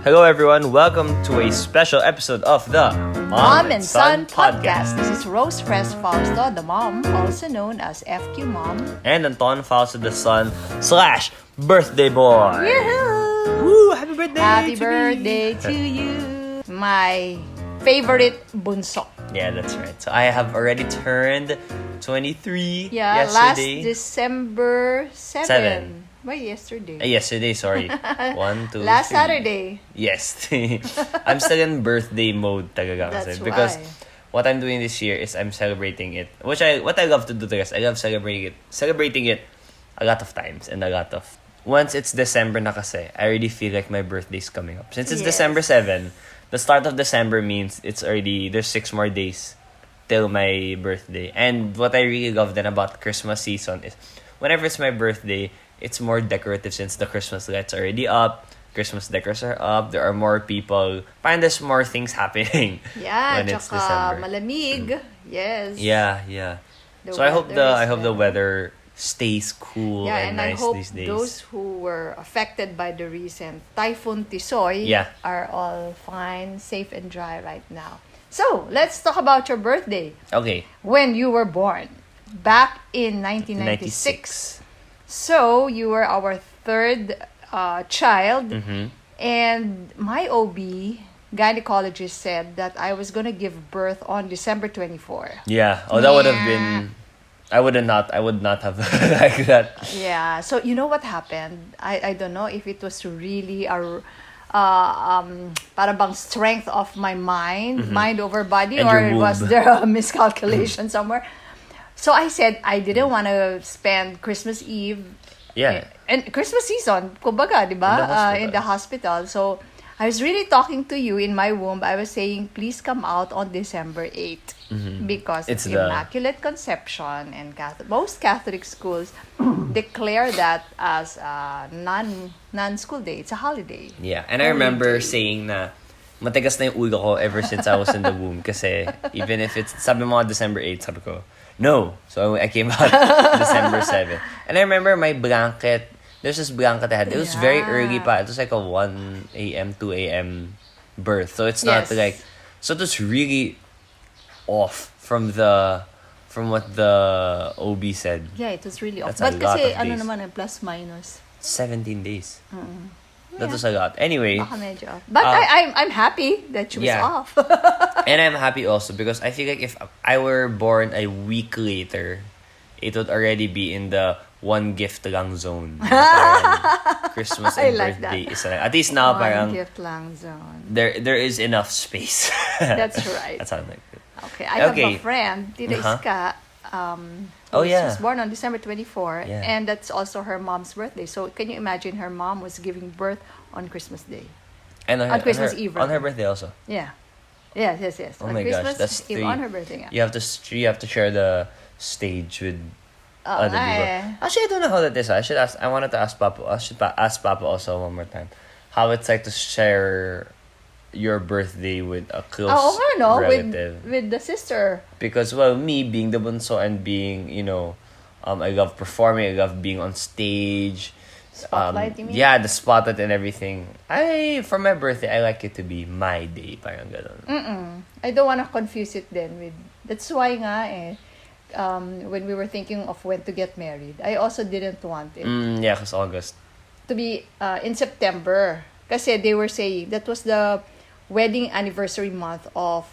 Hello everyone, welcome to a special episode of the Mom and Son Podcast. This is Rose Fres Fausto, the mom, also known as FQ Mom. And Anton Fausto, the son / birthday boy. Yoo-hoo! Woo! Happy birthday! Happy to birthday me. to you, my favorite bunso. Yeah, that's right. So I have already turned 23 Yeah, yesterday. last December 7. 7. Why yesterday? Yesterday, sorry. 1, 2, Last 3. Saturday. Yes. I'm still in birthday mode talaga kasi. That's Because why. what I'm doing this year is I'm celebrating it. What I love to do guys, I love celebrating it a lot of times and a lot of once it's December na kasi, I already feel like my birthday's coming up. Since it's Yes. December 7, the start of December means there's 6 more days till my birthday. And what I really love then about Christmas season is whenever it's my birthday, it's more decorative since the Christmas lights are already up, Christmas decors are up, there are more people. Parang there's more things happening Yeah, when it's tsaka December. malamig. Yes. Yeah. The So I hope weather is the better. weather stays cool Yeah, and and I nice hope these days. those who were affected by the recent Typhoon Tisoy Yeah. are all fine, safe, and dry right now. So, let's talk about your birthday. Okay. When you were born, back in 1996. So, you were our third child, Mm-hmm. and my OB gynecologist said that I was going to give birth on December 24. Yeah. Oh, that would have Yeah. been. I would not have like that. Yeah. So you know what happened? I don't know if it was really para bang strength of my mind over body, And or your was womb. there a miscalculation somewhere? So I said I didn't want to spend Christmas Eve Yeah. and Christmas season, kumbaga, di ba? In the hospital. So I was really talking to you in my womb. I was saying, please come out on December 8th. Because It's it's the- Immaculate Conception, and most Catholic schools declare that as a non-school day. It's a holiday. Yeah, and I remember saying na matigas na yung ulo ko ever since I was in the womb kasi even if it's sabi mo December 8, sabi ko, no. So I came out December 7. And I remember my blanket, there's this blanket I had. It was very Yeah. early pa. It was like a 1 a.m., 2 a.m. birth. So it's not Yes. like, so it was really off from what the OB said. Yeah, it was really off. That's a But lot kasi, of days. naman, plus minus. 17 days. That was a lot. Anyway, Baka medyo off. But I'm happy that she was yeah. off. and I'm happy also because I feel like if I were born a week later, it would already be in the one gift lang zone. Parang Christmas I and like birthday that. is at least now One parang gift lang zone. there is enough space. That's right. That sounds like it. Okay, I have Okay. a friend, Tita Uh-huh. Iska, Oh, yeah. was born on December 24, Yeah. and that's also her mom's birthday. So can you imagine her mom was giving birth on Christmas Day? And On Christmas Eve, on her rather. birthday also. Yeah. Yes. Oh on my Christmas gosh, that's Eve, three. on her birthday. Yeah. You have to share the stage with Oh, other people. eh. Actually, I don't know how that is. I wanted to ask Papa. Ask Papa also one more time. How it's like to share your birthday with a close Oh, nga, no? relative. With the sister. Because, well, me being the bunso and being, I love performing. I love being on stage. Spotlight, you mean? Yeah, the spotlight and everything. For my birthday, I like it to be my day. Parang ganun. I don't want to confuse it then with... That's why nga when we were thinking of when to get married, I also didn't want it Yeah, because August. to be in September. Kasi they were saying that was the wedding anniversary month of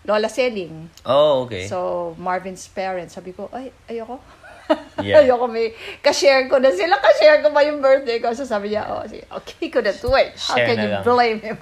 Lola Selling. Oh, okay. So, Marvin's parents. Sabi ko, ay, ayoko. Yeah. Ayoko kashare ko na sila. Kashare ko ba yung birthday ko? So, sabi niya, sige, okay ko na to eh. How Share can na you lang. blame him?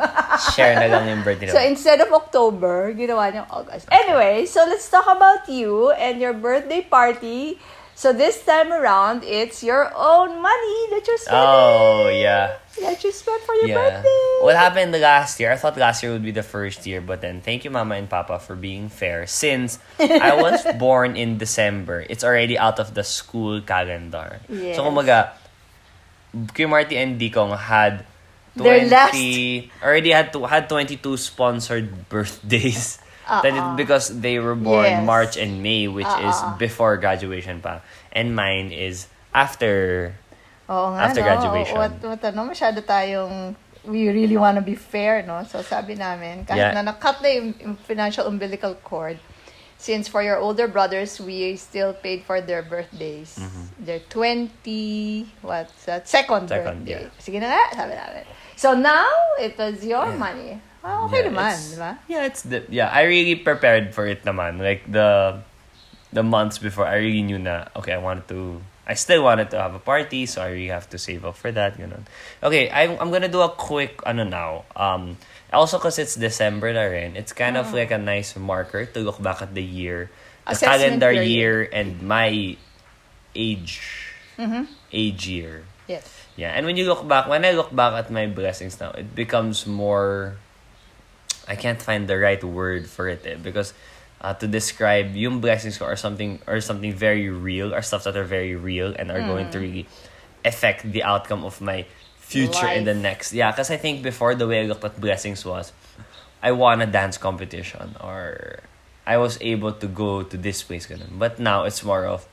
Share na lang yung birthday So, naman. instead of October, ginawa niyang August. Anyway, so let's talk about you and your birthday party. So, this time around, it's your own money that you're spending. Oh, yeah. That you spent for your Yeah. birthday. What happened the last year? I thought last year would be the first year, but then thank you, Mama and Papa, for being fair. Since I was born in December, it's already out of the school calendar. Yes. So, kumaga, Kuya Marty and Dikong had Their 22 sponsored birthdays. Uh-uh. Because they were born Yes. March and May, which is before graduation pa. And mine is after Oo nga, After no? graduation. Masyado tayong we really want to be fair, no? So sabi namin, kahit Yeah. na nakat na yung financial umbilical cord, since for your older brothers, we still paid for their birthdays. Their 20, what's that? Second birthday. yeah. Sige na nga, sabi namin. So now, it was your money. Ah, okay naman, di ba? Yeah, I really prepared for it naman. Like the months before, I really knew na, okay, I still wanted to have a party, so I really have to save up for that, ganun. Okay, I'm gonna do a quick, now. Also, because it's December na rin, it's kind of like a nice marker to look back at the year, the Assessment calendar period. year, and my age year. Yes. Yeah, and when I look back at my blessings now, it becomes more, I can't find the right word for it, because to describe yung blessings ko are something very real, are stuff that are very real and are going to really affect the outcome of my future in the next. Yeah, because I think before, the way I looked at blessings was, I won a dance competition, or I was able to go to this place, ganun. But now it's more of,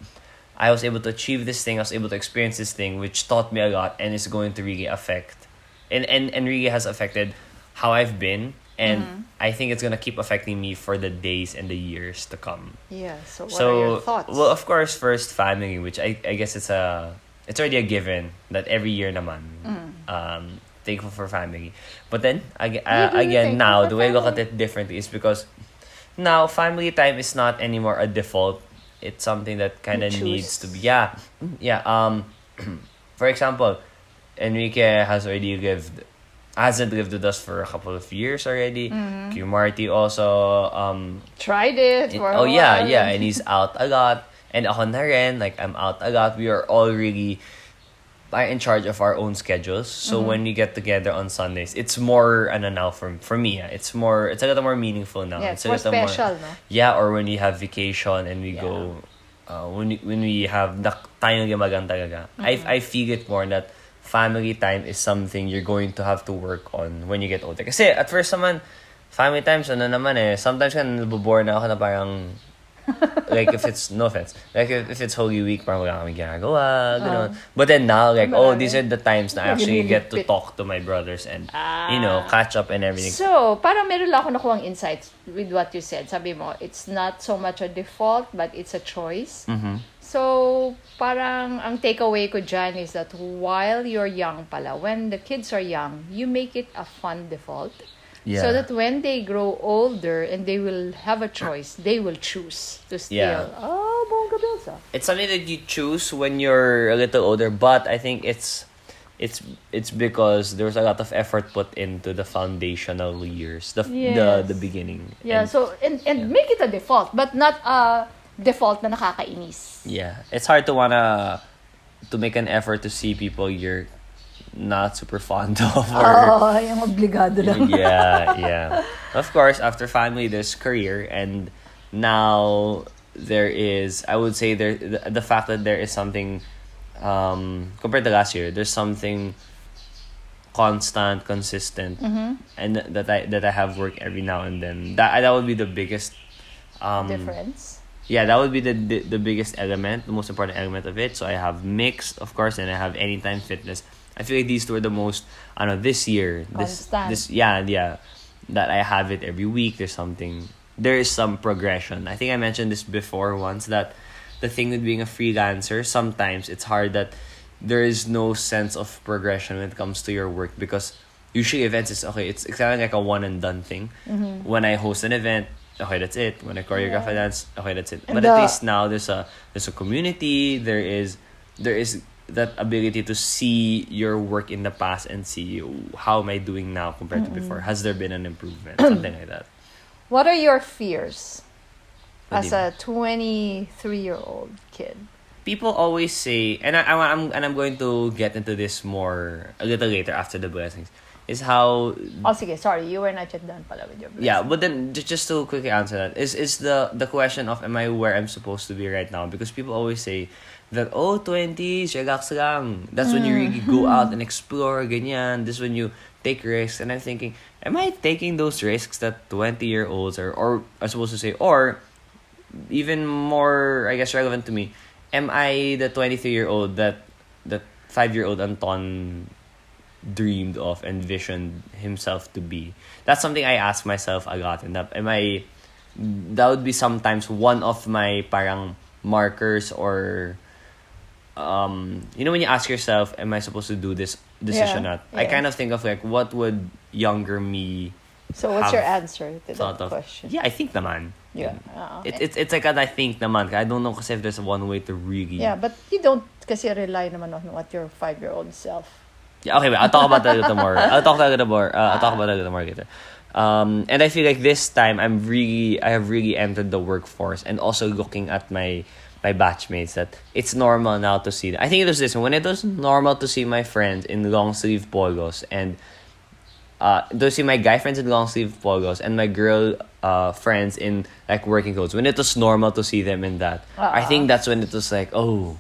I was able to achieve this thing, I was able to experience this thing, which taught me a lot and is going to really affect, and really has affected how I've been. And I think it's gonna keep affecting me for the days and the years to come. Yeah, so what are your thoughts? Well, of course, first family, which I guess it's already a given that every year naman. Thankful for family. But then, again, now, the way I look at it differently is because now, family time is not anymore a default. It's something that kind of needs to be. Yeah. For example, Enrique hasn't lived with us for a couple of years already. Q Marty also tried it for a while. Yeah, and he's out a lot. And ako na rin, like, I'm out a lot. We are all really in charge of our own schedules. So when we get together on Sundays, it's more now for me. It's a little more meaningful now. Yeah, it's more special, no? Yeah, or when we have vacation and we go when we have tayong limagan talaga. I feel it more that family time is something you're going to have to work on when you get older. Kasi at first naman, family times, sometimes nabobore na ako na parang, like, if it's, no offense, like, if it's Holy Week, parang wala kami ginagawa, gano'n. But then now, like, these are the times na I actually get to talk to my brothers and, catch up and everything. So, parang meron lang ako nakuhang insights with what you said. Sabi mo, it's not so much a default, but it's a choice. So, parang ang takeaway ko dyan is that while you're young pala, when the kids are young, you make it a fun default. Yeah. So that when they grow older and they will have a choice, they will choose to still, bongga bilsa. It's something that you choose when you're a little older, but I think it's because there's a lot of effort put into the foundational years, the beginning. Yeah, and make it a default, but not a default na nakakainis. Yeah, it's hard to make an effort to see people you're not super fond of. Yung obligado lang. Yeah. Of course, after family, there's career, and now there is, I would say, the fact that there is something, compared to last year, there's something constant, consistent, and that I have work every now and then. That would be the biggest difference. Yeah, that would be the biggest element, the most important element of it. So I have mix, of course, and I have Anytime Fitness. I feel like these two are the most, this year. That I have it every week. There is some progression. I think I mentioned this before once, that the thing with being a freelancer, sometimes it's hard that there is no sense of progression when it comes to your work, because usually events is, it's kind of like a one and done thing. When I host an event, okay, that's it. When I choreograph a dance, okay, that's it. But at least now there's a community. There is that ability to see your work in the past and see how am I doing now compared to before. Has there been an improvement? Something like that. What are your fears as a 23-year-old kid? People always say, and I'm going to get into this more a little later after the blessings, is how... Oh, sige, sorry, you were not yet done pala with your blessings. Yeah, but then just to quickly answer that, is the question of, am I where I'm supposed to be right now? Because people always say that, 20s, relax lang. That's when you really go out and explore, ganyan. This is when you take risks. And I'm thinking, am I taking those risks that 20-year-olds or I'm supposed to say, or even more, I guess, relevant to me, am I the 23-year-old that 5-year-old Anton dreamed of and visioned himself to be. That's something I ask myself a lot. And that would be sometimes one of my parang markers, or when you ask yourself, am I supposed to do this decision or not? I kind of think of like, what would younger me So what's your answer to that question? Yeah, I think naman. Yeah. It's like an I think naman. I don't know kasi if there's one way to really... Yeah, but you don't kasi rely naman on what your 5-year-old self... Yeah, okay, I'll talk about that tomorrow. I'll talk about that more later. And I feel like this time I have really entered the workforce, and also looking at my batchmates, that it's normal now to see them. I think it was this one. When it was normal to see my friends in long sleeve polos, and to see my guy friends in long sleeve polos, and my girl friends in like working clothes. When it was normal to see them in that, I think that's when it was like, oh,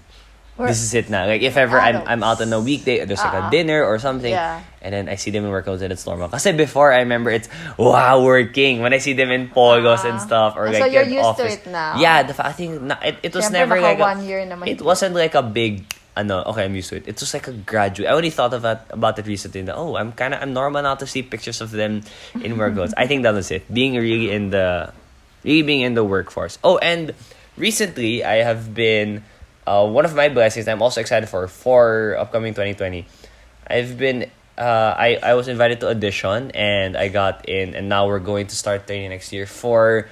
this is it now. Like if ever I'm out on a weekday, there's like a dinner or something, and then I see them in work clothes, and it's normal. Kasi before, I remember it's wow, working when I see them in polos and stuff, or like so you're used office. to it now. Yeah, I think it was never like 1 year naman. It wasn't like a big okay, I'm used to it. It was like a graduate. I only thought about it recently. That, I'm normal now to see pictures of them in work clothes. I think that was it. Being in the workforce. Oh, and recently I have been one of my blessings I'm also excited for upcoming 2020. I've been I was invited to audition, and I got in, and now we're going to start training next year for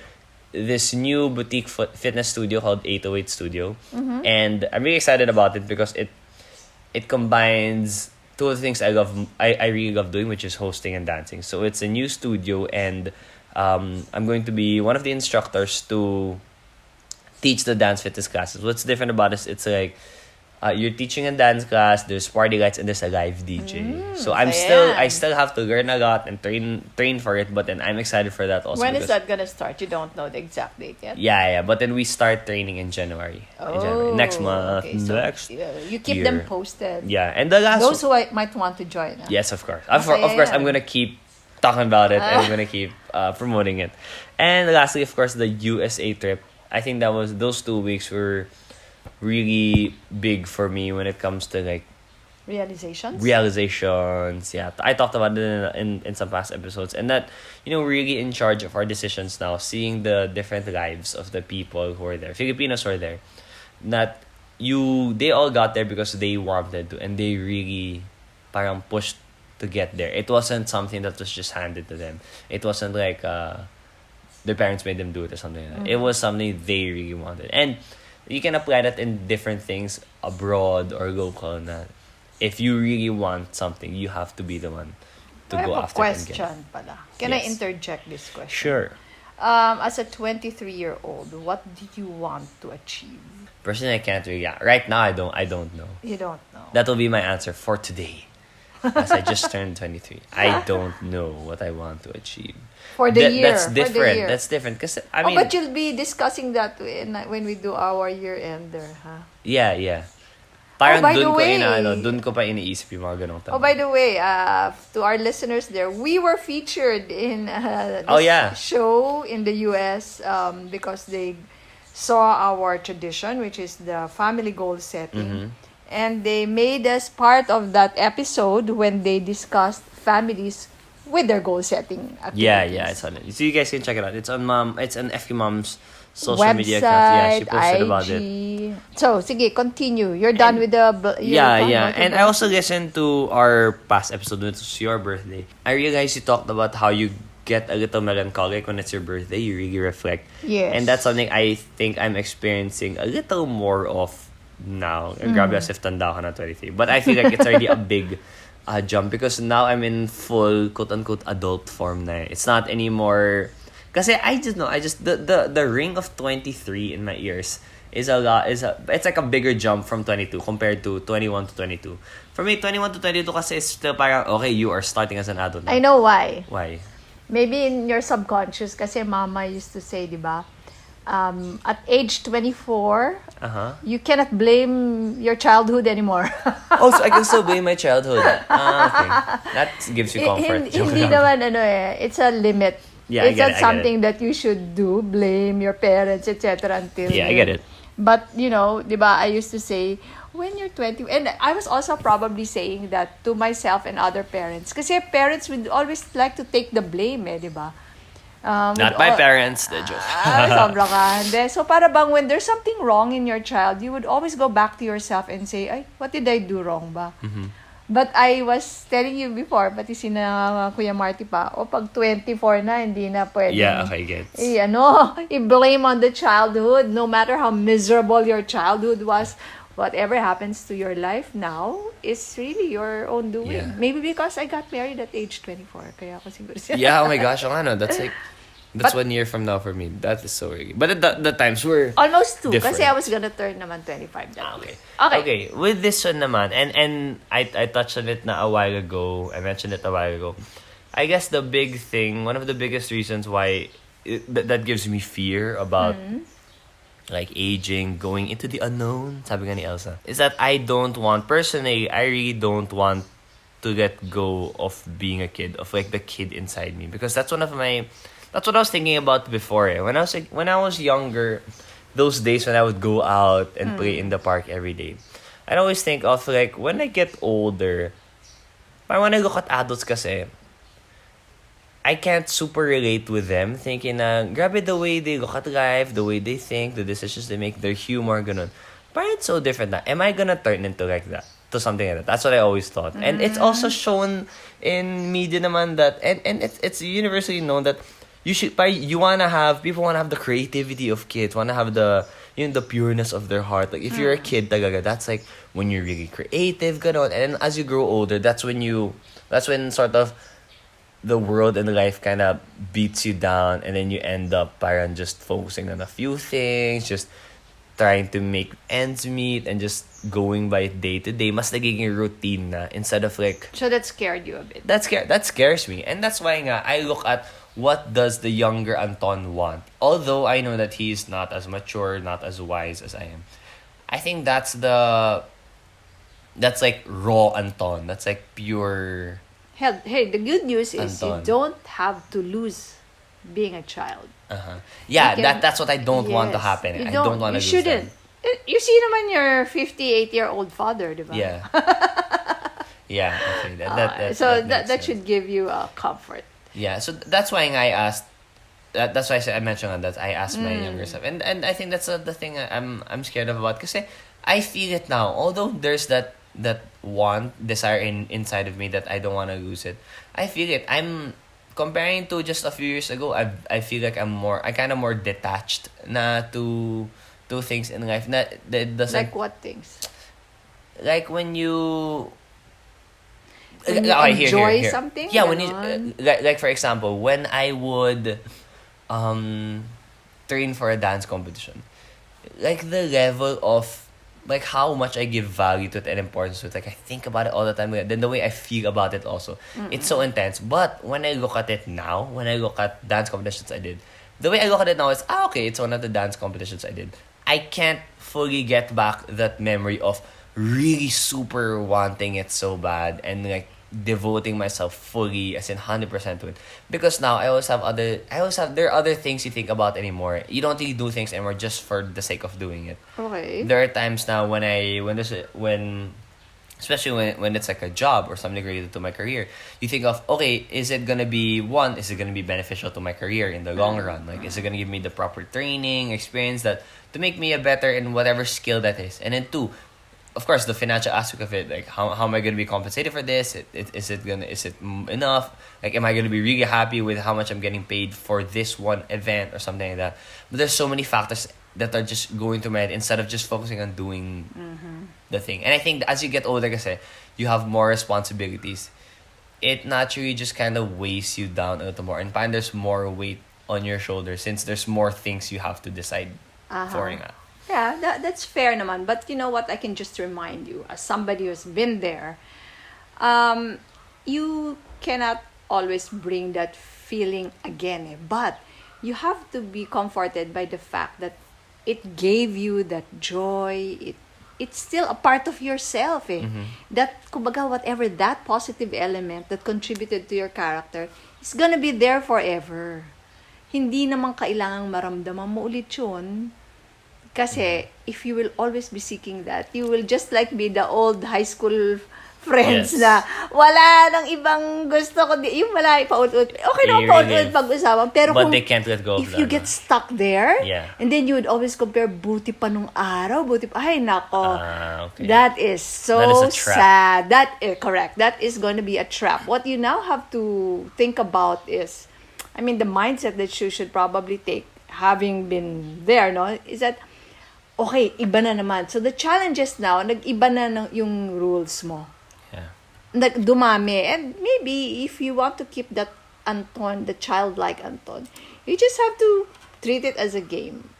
this new boutique fitness studio called 808 Studio. And I'm really excited about it because it combines two of the things I really love doing, which is hosting and dancing. So it's a new studio, and I'm going to be one of the instructors to teach the dance fitness classes. What's different about it, it's like you're teaching a dance class, there's party lights, and there's a live DJ. So I still have to learn a lot and train for it, but then I'm excited for that also. When is that gonna start? You don't know the exact date yet? Yeah, but then we start training in January. Next month. Okay, so you keep them posted. Yeah, and the last those who might want to join. Yes, of course. Of course, I'm gonna keep talking about it, and I'm gonna keep promoting it. And lastly, of course, the USA trip. I think those 2 weeks were really big for me when it comes to like realizations. Yeah, I talked about it in some past episodes, and that we're really in charge of our decisions now, seeing the different lives of the people who are there. Filipinos were there, they all got there because they wanted to, and they really parang pushed to get there. It wasn't something that was just handed to them. It wasn't like their parents made them do it or something like that. It was something they really wanted. And you can apply that in different things abroad or local. Na if you really want something, you have to be the one to go after it and get it. I have a question pala. Can I interject this question? Sure. As a 23-year-old, what do you want to achieve? Personally, I can't really. Yeah, right now, I don't know. You don't know. That will be my answer for today. As I just turned 23, I don't know what I want to achieve. For the year. That's different. That's different. Cause I mean, but you'll be discussing that when we do our year-ender, huh? Yeah. Parang by the way, dun ko pa iniisip yung mga ganong tanong. Oh, by the way, to our listeners there, we were featured in this show in the US because they saw our tradition, which is the family goal setting. And they made us part of that episode when they discussed families with their goal setting activities. Yeah, it's on it. So you guys can check it out. It's on FQ Mom's social website, media account. Yeah, she posted IG. about it. So, sige, continue. You're done with the... Yeah. And I also listened to our past episode when it was your birthday. I realized you talked about how you get a little melancholic when it's your birthday. You really reflect. Yes. And that's something I think I'm experiencing a little more of now. Grabe as if tanda ko na 23. But I feel like it's already a big jump because now I'm in full quote-unquote adult form na. It's not anymore... Kasi I just know, the ring of 23 in my ears is a lot, it's like a bigger jump from 22 compared to 21 to 22. For me, 21 to 22 kasi is still parang, okay, you are starting as an adult now. I know why. Why? Maybe in your subconscious, kasi mama used to say, di ba, at age 24, you cannot blame your childhood anymore. So I can still blame my childhood. Okay. That gives you comfort. Hindi naman, it's a limit. Yeah, it's not something that you should do, blame your parents, etc. until... Yeah, I get it. But, di ba, I used to say, when you're 20, and I was also probably saying that to myself and other parents. Kasi parents would always like to take the blame, di ba? Not my parents, the joke. Sobra ka. Hindi. So, para bang when there's something wrong in your child, you would always go back to yourself and say, ay, what did I do wrong ba? But I was telling you before, pati sina Kuya Marty pa, pag 24 na, hindi na pwede. Yeah, okay, gets. I-blame on the childhood, no matter how miserable your childhood was. Whatever happens to your life now is really your own doing. Yeah. Maybe because I got married at age 24. Kaya ako siguro siya. Yeah, oh my gosh, that's 1 year from now for me. That is so risky. But the times were almost 2. different. Kasi I was gonna turn naman 25 that Okay. year. Okay, with this one naman, and I touched on it na a while ago. I mentioned it a while ago. I guess the big thing, one of the biggest reasons why that gives me fear about like aging, going into the unknown, sabi nga ni Elsa, is that I really don't want to let go of being a kid, of like the kid inside me, because that's what I was thinking about before. When I was younger, those days when I would go out and play in the park every day, I'd always think of like when I get older, when I look at adults kasi, I can't super relate with them, thinking na, grabe the way they look at life, the way they think, the decisions they make, their humor, ganun. But it's so different na. Am I gonna turn into like that? To something like that? That's what I always thought. And it's also shown in media naman that, and it's universally known that people wanna have the creativity of kids, wanna have the pureness of their heart. Like if you're a kid talaga, that's like when you're really creative, ganun. And as you grow older, that's when sort of the world and life kind of beats you down, and then you end up parang just focusing on a few things, just trying to make ends meet, and just going by day to day. Mas nagiging routine na instead of like. So that scared you a bit. That scares me, and that's why nga I look at what does the younger Anton want. Although I know that he's not as mature, not as wise as I am. I think that's like raw Anton. That's like pure. Hey, the good news is Anton. you don't have to lose being a child. Yeah, that's what I don't want to happen. I don't want to lose shouldn't. them. You see naman your 58-year-old father, di ba? Yeah. Yeah, okay. That should give you comfort. Yeah, so that's why I asked. That's why I mentioned that I asked my younger self, and I think that's the thing I'm scared of about, because I feel it now. Although there's that desire inside of me that I don't want to lose it. I feel it. I'm comparing to just a few years ago. I feel like I'm kind of more detached na to things in life. That doesn't, like what things? Like when you enjoy here. something. Yeah, when you like for example, when I would train for a dance competition, like the level of like how much I give value to it and importance to it. Like I think about it all the time. Then the way I feel about it also, it's so intense. But when I look at it now, when I look at dance competitions I did, the way I look at it now is okay, it's one of the dance competitions I did. I can't fully get back that memory of really super wanting it so bad and like devoting myself fully, as in 100% to it, because now there are other things you think about anymore. You don't really do things anymore just for the sake of doing it. Okay. There are times now when especially when it's like a job or something related to my career, you think of, okay, is it gonna be beneficial to my career in the long run? Like, is it gonna give me the proper training experience that to make me a better in whatever skill that is? And then 2, of course, the financial aspect of it, like how am I going to be compensated for this? Is it enough? Like, am I going to be really happy with how much I'm getting paid for this one event or something like that? But there's so many factors that are just going through my head instead of just focusing on doing the thing. And I think as you get older, kasi, you have more responsibilities. It naturally just kind of weighs you down a little more, and find there's more weight on your shoulders since there's more things you have to decide for. Yeah, that's fair naman. But you know what? I can just remind you, as somebody who's been there, you cannot always bring that feeling again. But you have to be comforted by the fact that it gave you that joy. It's still a part of yourself. That, kumbaga, whatever that positive element that contributed to your character is gonna be there forever. Hindi naman kailangang maramdaman mo ulit yun Kasi, if you will always be seeking that, you will just like be the old high school friends Yes. na wala nang ibang gusto ko. Yung wala, paulit-ulit. Okay naman paulit-ulit pag-usapan. Pero But kung, they can't let go of if you that, get no? stuck there, Yeah. and then you would always compare, buti pa nung araw, buti pa, ay nako. Okay. That is so That is a trap. sad. That is correct. That is going to be a trap. What you now have to think about is, I mean, the mindset that you should probably take, having been there, no, is that, okay, iba na naman. So the challenges now, nag-iba na yung rules mo. Yeah. Dumami. And maybe if you want to keep that Anton, the childlike Anton, you just have to treat it as a game.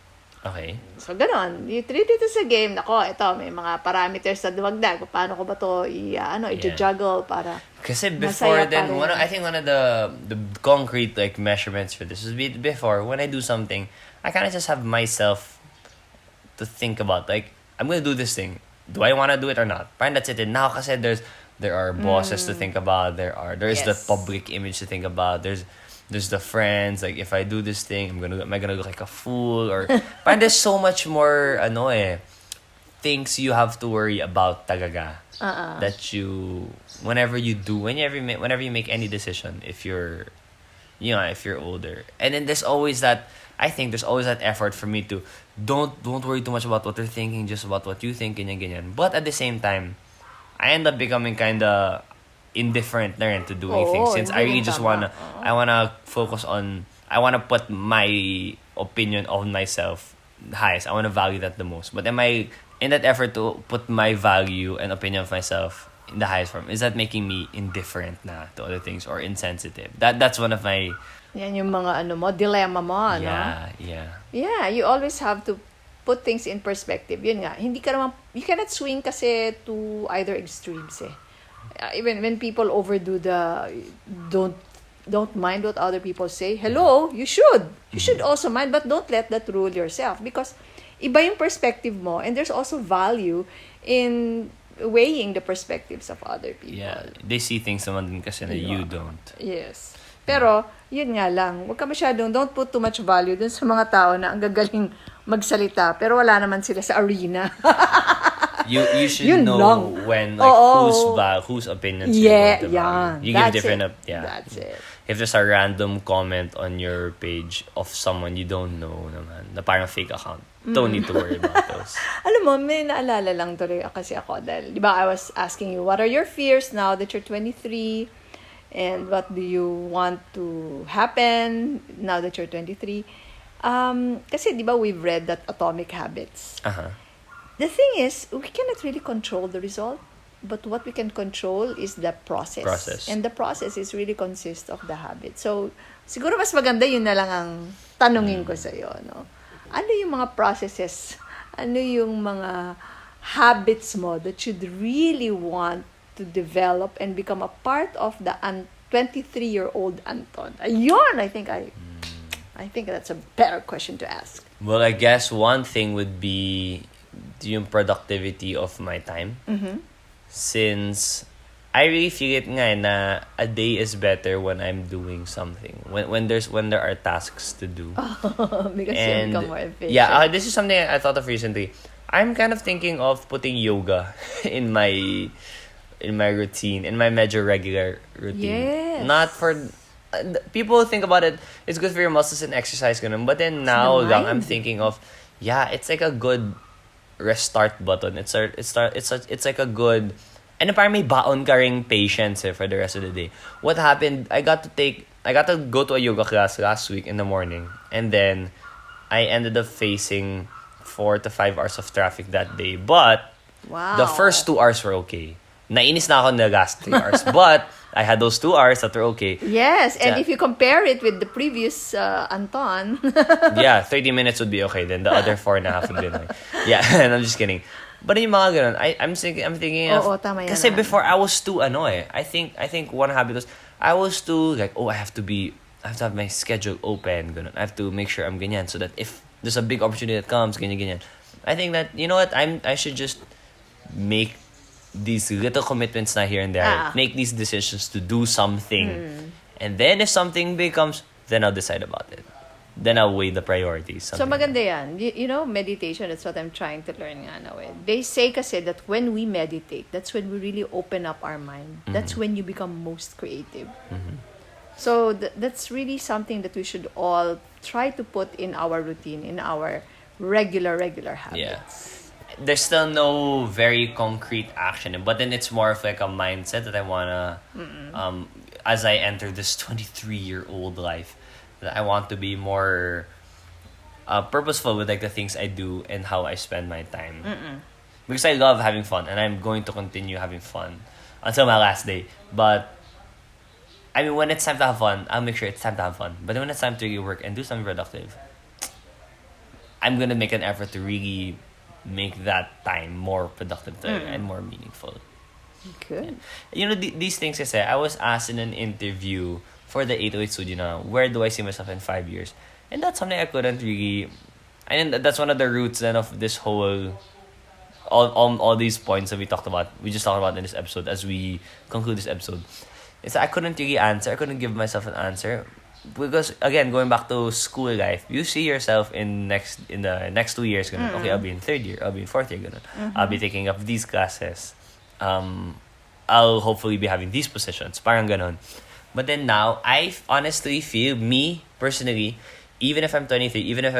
Okay. So, ganon. You treat it as a game. Nako, ito, may mga parameters na duwagdag. Paano ko ba to i-juggle para Kasi before masaya then, pa rin. I think one of the concrete like measurements for this is before when I do something, I kind of just have myself to think about like I'm gonna do this thing. Do I want to do it or not? Parang that's it. And now kasi there are bosses to think about. There's the Yes. public image to think about. There's the friends. Like if I do this thing, am I gonna look like a fool or? Parang there's so much more things you have to worry about talaga. That you whenever you make any decision, if you're older, and then there's always that. I think there's always that effort for me to don't worry too much about what they're thinking, just about what you think, ganyan. But at the same time, I end up becoming kind of indifferent na rin to doing things since I really just I wanna focus on, I wanna put my opinion on myself highest. I wanna value that the most. But in that effort to put my value and opinion of myself in the highest form, is that making me indifferent na to other things or insensitive? That's one of my Yan yung mga dilemma mo, no? Yeah. Yeah, you always have to put things in perspective. Yun nga, you cannot swing kasi to either extremes eh. Even when people overdo don't mind what other people say. Hello, you should also mind, but don't let that rule yourself because iba yung perspective mo and there's also value in weighing the perspectives of other people. Yeah, they see things naman din kasi na you don't. Yes. Pero, yun nga lang, don't put too much value dun sa mga tao na ang gagaling magsalita, pero wala naman sila sa arena. You should Yun know lang. when like whose opinions you're going to value. You give different That's it. If there's a random comment on your page of someone you don't know naman, na parang fake account, don't need to worry about those. Alam mo, may naalala lang tuloy kasi ako dahil, di ba, I was asking you, what are your fears now that you're 23? And what do you want to happen now that you're 23? Kasi, di ba, we've read that Atomic Habits. Uh-huh. The thing is, we cannot really control the result. But what we can control is the process. And the process is really consists of the habit. So, siguro mas maganda yun na lang ang tanungin ko sa'yo, no? Ano yung mga processes? Ano yung mga habits mo that you'd really want to develop and become a part of the 23-year-old Anton? Ayun, I think that's a better question to ask. Well, I guess one thing would be yung productivity of my time. Mm-hmm. Since I really feel it nga na a day is better when I'm doing something. When there are tasks to do. Because you become more efficient. Yeah, this is something I thought of recently. I'm kind of thinking of putting yoga in my routine, in my medyo regular routine. Yes. Not for people think about it, it's good for your muscles and exercise ganun. But then now lang I'm thinking of it's like a good restart button. It's like a good, and parang may baon ka ring patience for the rest of the day. What happened? I got to go to a yoga class last week in the morning, and then I ended up facing 4 to 5 hours of traffic that day. But the first 2 hours were okay. Nainis na ako na last 3 hours, but I had those 2 hours that were okay. Yes, and if you compare it with the previous Anton. 30 minutes would be okay. Then the other 4.5 would be like, and I'm just kidding. But yung mga ganun, I'm thinking of, tama yan kasi naman. before I was too I think one habit was, I was too like, I have to have my schedule open, ganun. I have to make sure I'm ganyan, so that if there's a big opportunity that comes, ganyan. I think that, you know what, I should just make these little commitments na here and there, make these decisions to do something, and then if something big comes, then I'll decide about it. then I'll weigh the priorities. So maganda yan. You know, meditation, that's what I'm trying to learn nga now. They say kasi that when we meditate, that's when we really open up our mind. That's when you become most creative. So that's really something that we should all try to put in our routine, in our regular habits. Yeah. There's still no very concrete action, but then it's more of like a mindset that I wanna, as I enter this 23-year-old life, that I want to be more purposeful with like the things I do and how I spend my time. Because I love having fun, and I'm going to continue having fun until my last day. But I mean, when it's time to have fun, I'll make sure it's time to have fun. But when it's time to really work and do something productive, I'm gonna make an effort to really make that time more productive and more meaningful. Good. Yeah. You know, these things I say, I was asked in an interview for the 808 Studio now, where do I see myself in 5 years? And that's something I couldn't really... And that's one of the roots then of this whole... All these points that we just talked about in this episode as we conclude this episode. It's I couldn't really answer. I couldn't give myself an answer. Because, again, going back to school life, you see yourself in the next 2 years. Ganun. Okay, I'll be in third year. I'll be in fourth year. Ganun. I'll be taking up these classes. I'll hopefully be having these positions. Parang ganon. But then now, I honestly feel, me, personally, even if I'm 23, even if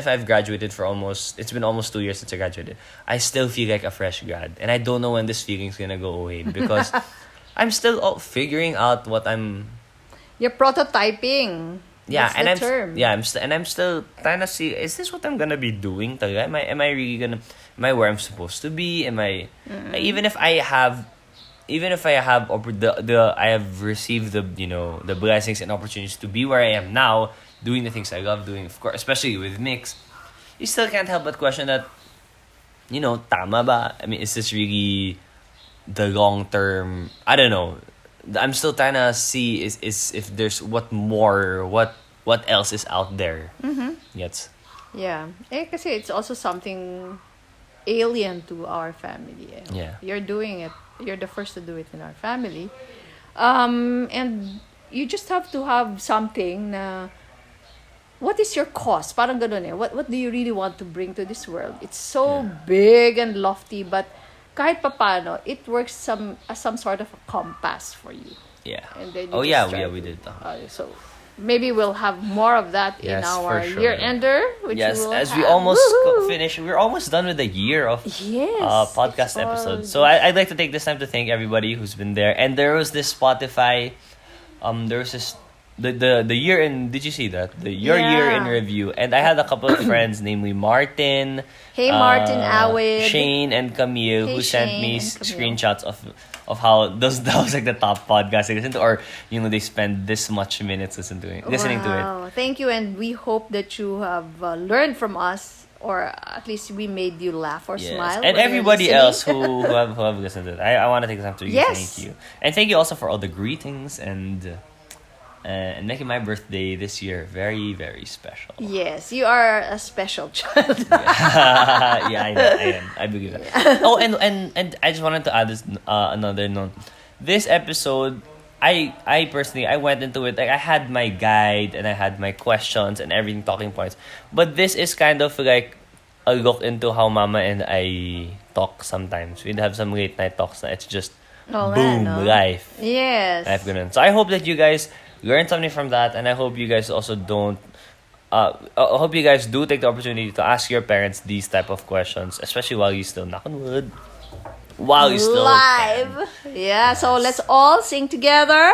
I've graduated it's been almost 2 years since I graduated, I still feel like a fresh grad. And I don't know when this feeling's gonna go away. Because I'm still figuring out what I'm... You're prototyping. Yeah, that's the term. I'm still trying to see, is this what I'm gonna be doing? Am I really gonna... Am I where I'm supposed to be? Am I... Even if I have I have received the blessings and opportunities to be where I am now, doing the things I love doing, of course, especially with Mix, you still can't help but question that, tama ba? I mean, is this really the long term? I don't know. I'm still trying to see is if there's what else is out there. Yes. Yeah. Kasi it's also something alien to our family. Yeah. You're doing it. You're the first to do it in our family. And you just have to have something na what is your cause? Parang ganun eh. What do you really want to bring to this world? It's so big and lofty, but kahit papano, it works as some sort of a compass for you. Yeah. And then we did. So maybe we'll have more of that in our year-ender. Yes, as we almost finish. We're almost done with the year of podcast episodes. So I'd like to take this time to thank everybody who's been there. And there was this Spotify, there was this... The year in... Did you see that? Your year in review. And I had a couple of friends, namely Martin. Hey, Martin, Awid. Shane and Camille, who sent me screenshots of how that was like the top podcast they listened to, or they spend this much minutes listening to it. Thank you, and we hope that you have learned from us, or at least we made you laugh or smile. And everybody else who have listened to it. I want to take this time to thank you. And thank you also for all the greetings and making my birthday this year very, very special. Yes, you are a special child. I am. I believe that. Oh, and I just wanted to add this another note. This episode, I personally, I went into it, like I had my guide and I had my questions and everything, talking points. But this is kind of like a look into how Mama and I talk sometimes. We'd have some late night talks. It's just life. Yes. Life ganun. So I hope that you guys learn something from that, and I hope you guys also don't. I hope you guys do take the opportunity to ask your parents these type of questions, especially while you still knock on wood. While you still live, yeah. So let's all sing together.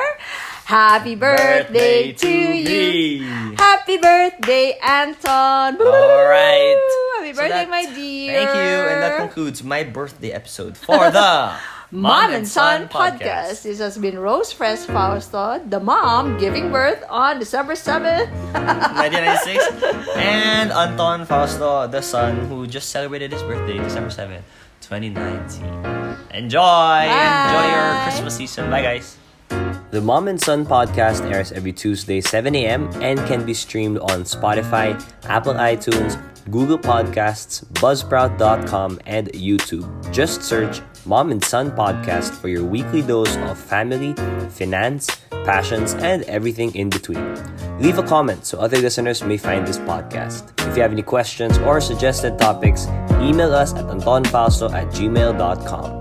Happy birthday to you. Happy birthday, Anton. All right. Happy birthday, my dear. Thank you, and that concludes my birthday episode for the Mom and Son podcast. This has been Rose Fresh Fausto, the mom giving birth on December 7th, 1996, and Anton Fausto, the son who just celebrated his birthday, December 7th, 2019. Enjoy! Bye. Enjoy your Christmas season. Bye, guys. The Mom and Son podcast airs every Tuesday, 7 a.m. and can be streamed on Spotify, Apple iTunes, Google Podcasts, Buzzsprout.com, and YouTube. Just search Mom and Son podcast for your weekly dose of family, finance, passions, and everything in between. Leave a comment so other listeners may find this podcast. If you have any questions or suggested topics, email us at antonfausto@gmail.com.